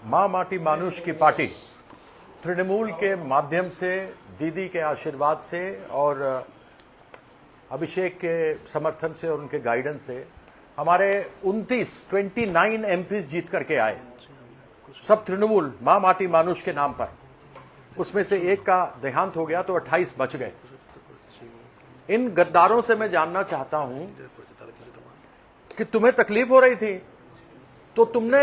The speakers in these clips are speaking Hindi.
मां माटी मानुष की पार्टी तृणमूल के माध्यम से, दीदी के आशीर्वाद से और अभिषेक के समर्थन से और उनके गाइडेंस से हमारे 29 एमपीज जीत करके आए, सब तृणमूल मां माटी मानुष के नाम पर। उसमें से एक का देहांत हो गया तो 28 बच गए। इन गद्दारों से मैं जानना चाहता हूं कि तुम्हें तकलीफ हो रही थी तो तुमने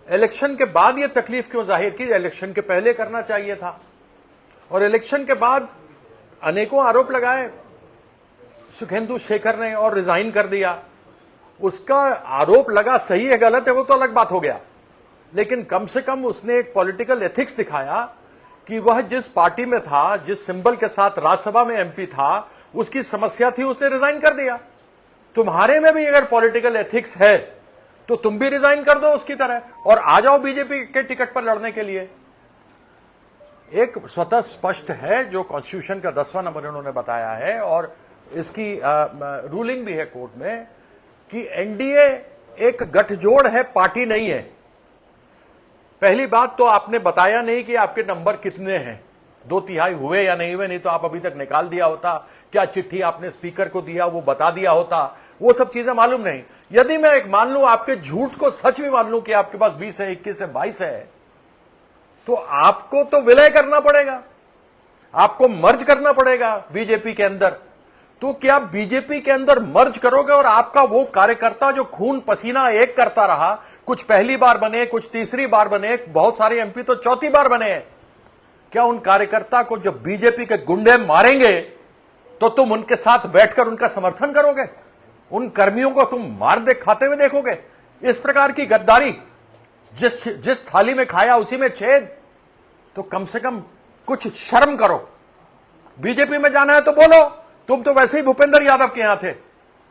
इलेक्शन के बाद ये तकलीफ क्यों जाहिर की? इलेक्शन के पहले करना चाहिए था। और इलेक्शन के बाद अनेकों आरोप लगाए सुखेंदु शेखर ने और रिजाइन कर दिया। उसका आरोप लगा, सही है गलत है वो तो अलग बात हो गया, लेकिन कम से कम उसने एक पॉलिटिकल एथिक्स दिखाया कि वह जिस पार्टी में था, जिस सिंबल के साथ राज्यसभा में एमपी था, उसकी समस्या थी, उसने रिजाइन कर दिया। तुम्हारे में भी अगर पॉलिटिकल एथिक्स है तो तुम भी रिजाइन कर दो उसकी तरह और आ जाओ बीजेपी के टिकट पर लड़ने के लिए। एक स्वतः स्पष्ट है जो कॉन्स्टिट्यूशन का 10वां नंबर उन्होंने बताया है और इसकी रूलिंग भी है कोर्ट में कि एनडीए एक गठजोड़ है, पार्टी नहीं है। पहली बात तो आपने बताया नहीं कि आपके नंबर कितने हैं, 2/3 हुए या नहीं हुए, नहीं तो आप अभी तक निकाल दिया होता। क्या चिट्ठी आपने स्पीकर को दिया वो बता दिया होता, वो सब चीजें मालूम नहीं। यदि मैं एक मान लूं, आपके झूठ को सच भी मान लूं कि आपके पास 20 है, 21 है, 22 है, तो आपको तो विलय करना पड़ेगा, आपको मर्ज करना पड़ेगा बीजेपी के अंदर। तो क्या बीजेपी के अंदर मर्ज करोगे और आपका वो कार्यकर्ता जो खून पसीना एक करता रहा, कुछ पहली बार बने, कुछ तीसरी बार बने, बहुत सारे एमपी तो चौथी बार बने हैं, क्या उन कार्यकर्ता को जब बीजेपी के गुंडे मारेंगे तो तुम उनके साथ बैठकर उनका समर्थन करोगे? उन कर्मियों को तुम मार दे खाते हुए देखोगे? इस प्रकार की गद्दारी, जिस थाली में खाया उसी में छेद। तो कम से कम कुछ शर्म करो। बीजेपी में जाना है तो बोलो। तुम तो वैसे ही भूपेंद्र यादव के यहां थे,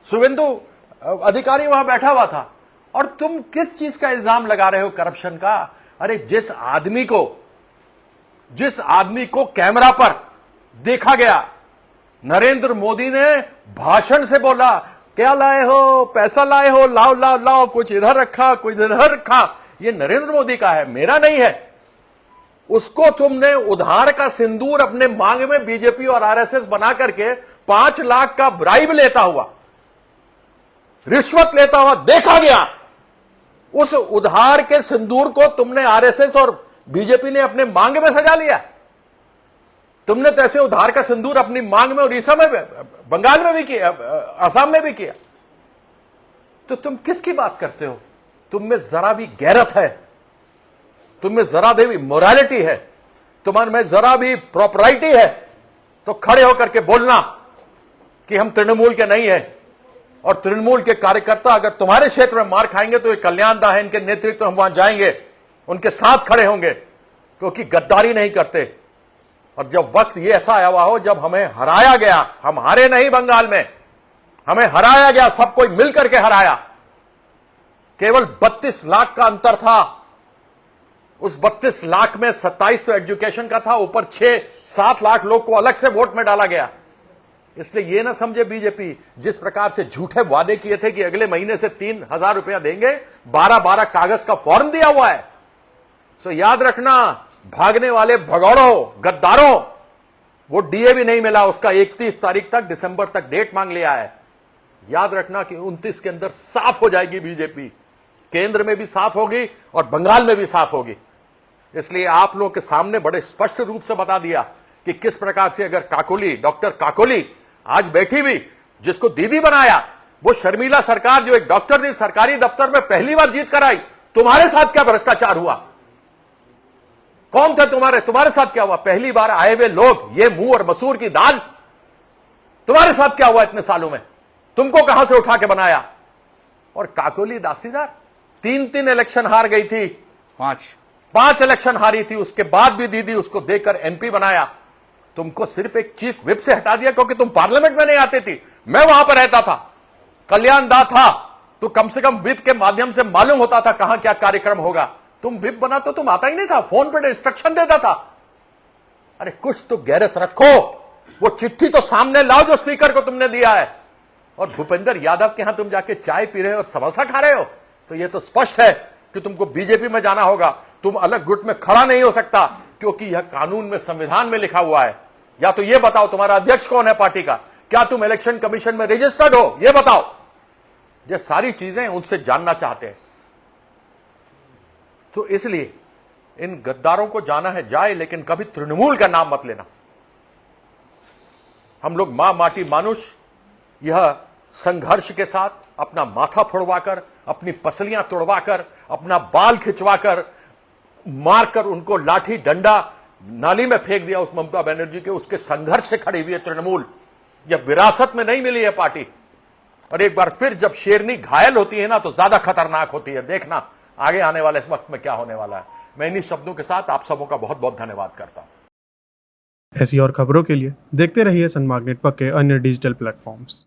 शुभेंदु अधिकारी वहां बैठा हुआ था, और तुम किस चीज का इल्जाम लगा रहे हो? करप्शन का। अरे जिस आदमी को कैमरा पर देखा गया, नरेंद्र मोदी ने भाषण से बोला, क्या लाए हो, पैसा लाए हो, लाओ लाओ लाओ, कुछ इधर रखा कुछ इधर रखा, ये नरेंद्र मोदी का है, मेरा नहीं है। उसको तुमने उधार का सिंदूर अपने मांग में बीजेपी और आरएसएस बना करके 5 लाख का ब्राइब लेता हुआ, रिश्वत लेता हुआ देखा गया। उस उधार के सिंदूर को तुमने आरएसएस और बीजेपी ने अपने मांग में सजा लिया। तुमने तो ऐसे उधार का सिंदूर अपनी मांग में उड़ीसा में, बंगाल में भी किया, असम में भी किया। तो तुम किसकी बात करते हो? तुम में जरा भी गैरत है, तुम में जरा भी मोरालिटी है, तुम्हारे में जरा भी प्रॉपराइटी है तो खड़े होकर के बोलना कि हम तृणमूल के नहीं है। और तृणमूल के कार्यकर्ता अगर तुम्हारे क्षेत्र में मार खाएंगे तो ये कल्याण दा है, इनके नेतृत्व हम वहां जाएंगे, उनके साथ खड़े होंगे, क्योंकि गद्दारी नहीं करते। और जब वक्त ये ऐसा आया हुआ हो जब हमें हराया गया, हम हारे नहीं बंगाल में, हमें हराया गया, सब कोई मिलकर के हराया। केवल 32 लाख का अंतर था। उस 32 लाख में 27 तो एजुकेशन का था, ऊपर 6-7 लाख लोग को अलग से वोट में डाला गया। इसलिए यह ना समझे बीजेपी, जिस प्रकार से झूठे वादे किए थे कि अगले महीने से 3,000 रुपया देंगे, 12-12 कागज का फॉर्म दिया हुआ है। सो याद रखना, भागने वाले भगौड़ों, गद्दारों, वो डीए भी नहीं मिला, उसका 31 तारीख तक, दिसंबर तक डेट मांग लिया है। याद रखना कि 29 के अंदर साफ हो जाएगी बीजेपी, केंद्र में भी साफ होगी और बंगाल में भी साफ होगी। इसलिए आप लोगों के सामने बड़े स्पष्ट रूप से बता दिया कि किस प्रकार से अगर काकोली, डॉक्टर काकोली आज बैठी हुई, जिसको दीदी बनाया, वो शर्मिला सरकार जो एक डॉक्टर थी, सरकारी दफ्तर में पहली बार जीत कर आई। तुम्हारे साथ क्या भ्रष्टाचार हुआ? कौन थे तुम्हारे साथ क्या हुआ? पहली बार आए हुए लोग, ये मुंह और मसूर की दाल, तुम्हारे साथ क्या हुआ इतने सालों में? तुमको कहां से उठा के बनाया? और काकोली दासीदार 3 इलेक्शन हार गई थी, 5 इलेक्शन हारी थी, उसके बाद भी दीदी उसको देकर एमपी बनाया। तुमको सिर्फ एक चीफ विप से हटा दिया क्योंकि तुम पार्लियामेंट में नहीं आते थी। मैं वहां पर रहता था, कल्याण दा था, तो कम से कम विप के माध्यम से मालूम होता था कहां क्या कार्यक्रम होगा। तुम विप बना तो तुम आता ही नहीं था, फोन पर इंस्ट्रक्शन देता था। अरे कुछ तो गैरत रखो। वो चिट्ठी तो सामने लाओ जो स्पीकर को तुमने दिया है। और भूपेंद्र यादव के यहां तुम जाके चाय पी रहे हो और समोसा खा रहे हो, तो ये तो स्पष्ट है कि तुमको बीजेपी में जाना होगा, तुम अलग गुट में खड़ा नहीं हो सकता, क्योंकि यह कानून में, संविधान में लिखा हुआ है। या तो यह बताओ तुम्हारा अध्यक्ष कौन है पार्टी का, क्या तुम इलेक्शन कमीशन में रजिस्टर्ड हो, यह बताओ। ये सारी चीजें उनसे जानना चाहते हैं। तो इसलिए इन गद्दारों को जाना है जाए, लेकिन कभी तृणमूल का नाम मत लेना। हम लोग मां माटी मानुष यह संघर्ष के साथ अपना माथा फोड़वाकर, अपनी पसलियां तोड़वाकर, अपना बाल खिंचवाकर, मारकर उनको लाठी डंडा नाली में फेंक दिया उस ममता बनर्जी के, उसके संघर्ष से खड़ी हुई है तृणमूल। यह विरासत में नहीं मिली है पार्टी। और एक बार फिर जब शेरनी घायल होती है ना, तो ज्यादा खतरनाक होती है। देखना आगे आने वाले वक्त में क्या होने वाला है। मैं इन्हीं शब्दों के साथ आप सबों का बहुत बहुत धन्यवाद करता हूं। ऐसी और खबरों के लिए देखते रहिए सनमार्ग नेटवर्क के अन्य डिजिटल प्लेटफॉर्म्स।